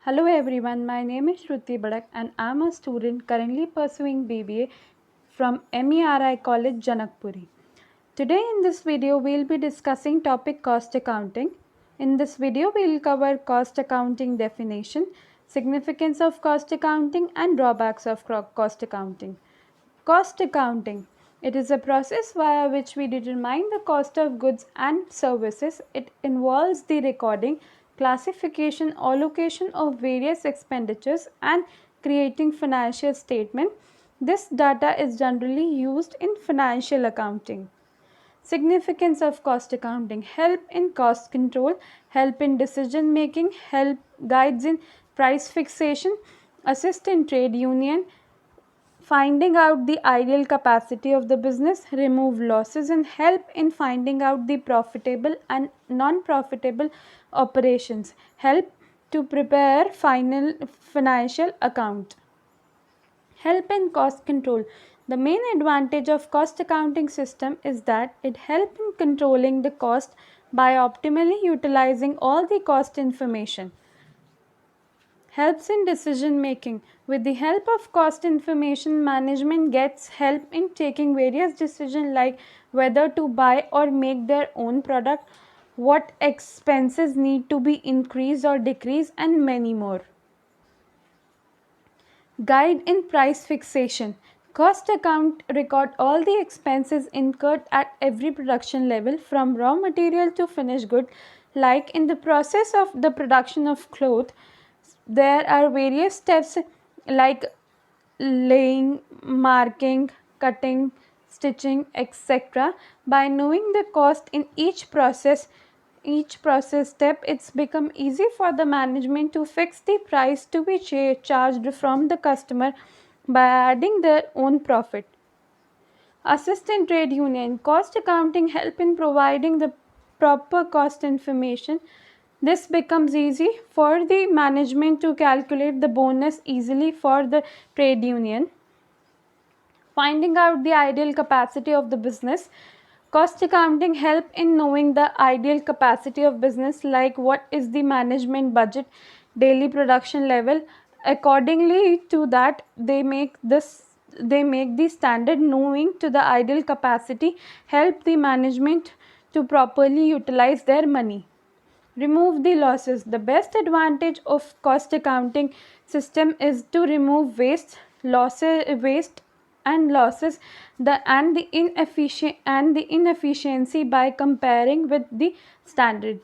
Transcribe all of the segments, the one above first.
Hello everyone, my name is Shruti Badak and I am a student currently pursuing BBA from MERI College, Janakpuri. Today in this video, we will be discussing topic cost accounting. In this video, we will cover cost accounting definition, significance of cost accounting and drawbacks of cost accounting. Cost accounting. It is a process via which we determine the cost of goods and services. It involves the recording, classification, allocation of various expenditures and creating financial statement. This data is generally used in financial accounting. Significance of cost accounting: help in cost control, help in decision making, help guides in price fixation, assist in trade union, finding out the ideal capacity of the business, remove losses, and help in finding out the profitable and non-profitable operations, help to prepare final financial account. Help in cost control. The main advantage of cost accounting system is that it helps in controlling the cost by optimally utilizing all the cost information. Helps in decision making. With the help of cost information, management gets help in taking various decisions like whether to buy or make their own product, what expenses need to be increased or decreased, and many more. Guide in price fixation. Cost account record all the expenses incurred at every production level from raw material to finished good. Like in the process of the production of cloth, there are various steps like laying, marking, cutting, stitching, etc. By knowing the cost in each process step, it's become easy for the management to fix the price to be charged from the customer by adding their own profit. Assistant trade union. Cost accounting help in providing the proper cost information. This becomes easy for the management to calculate the bonus easily for the trade union. Finding out the ideal capacity of the business. Cost accounting help in knowing the ideal capacity of business, like what is the management budget, daily production level. Accordingly to that, they make the standard. Knowing to the ideal capacity help the management to properly utilize their money. Remove the losses. The best advantage of cost accounting system is to remove waste and losses, the inefficiency by comparing with the standard.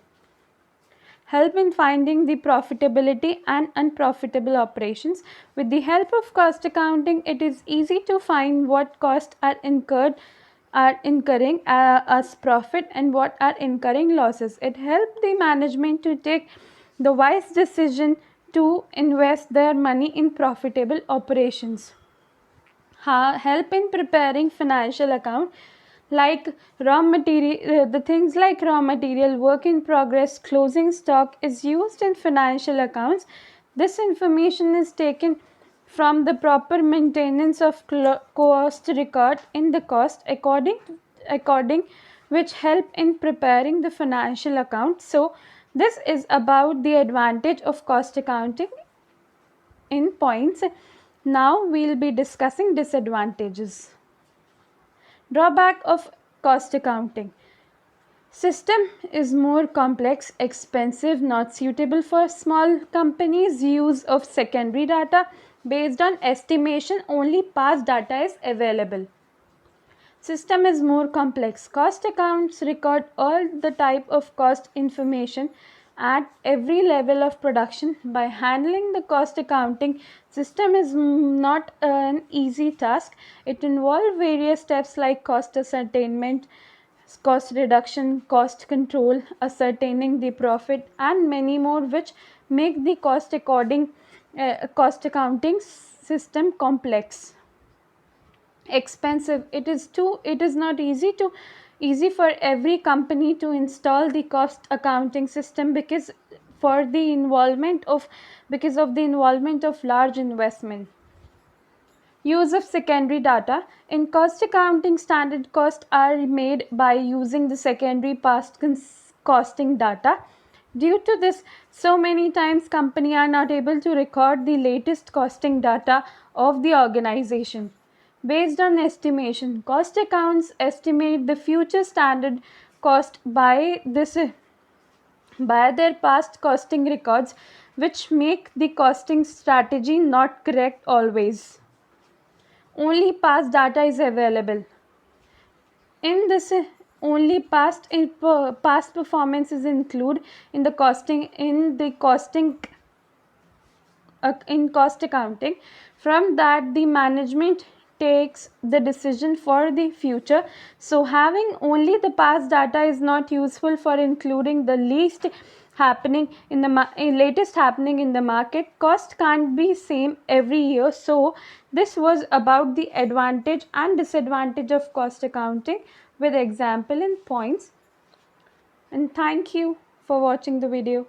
Help in finding the profitability and unprofitable operations. With the help of cost accounting, it is easy to find what costs are incurring as profit and what are incurring losses. It helps the management to take the wise decision to invest their money in profitable operations. Help in preparing financial account, like raw material, the things like raw material, work in progress, closing stock is used in financial accounts. This information is taken from the proper maintenance of cost record in the cost according which help in preparing the financial account. So this is about the advantage of cost accounting in points. Now we will be discussing disadvantages. Drawback of cost accounting. System is more complex, expensive, not suitable for small companies. Use of secondary data based on estimation, only past data is available. System is more complex. Cost accounts record all the type of cost information at every level of production. By handling the cost accounting system is not an easy task. It involves various steps like cost ascertainment, cost reduction, cost control, ascertaining the profit, and many more, which make the cost accounting system complex. Expensive. It is not easy for every company to install the cost accounting system because of the involvement of large investment. Use of secondary data. In cost accounting, standard costs are made by using the secondary past costing data. Due to this, so many times company are not able to record the latest costing data of the organization. Based on estimation, cost accounts estimate the future standard cost by their past costing records, which make the costing strategy not correct always. Only past data is available. In this, only past performances include in the costing in cost accounting. From that, the management takes the decision for the future. So having only the past data is not useful for including the latest happening in the market. Cost can't be same every year. So this was about the advantage and disadvantage of cost accounting with example and points. And thank you for watching the video.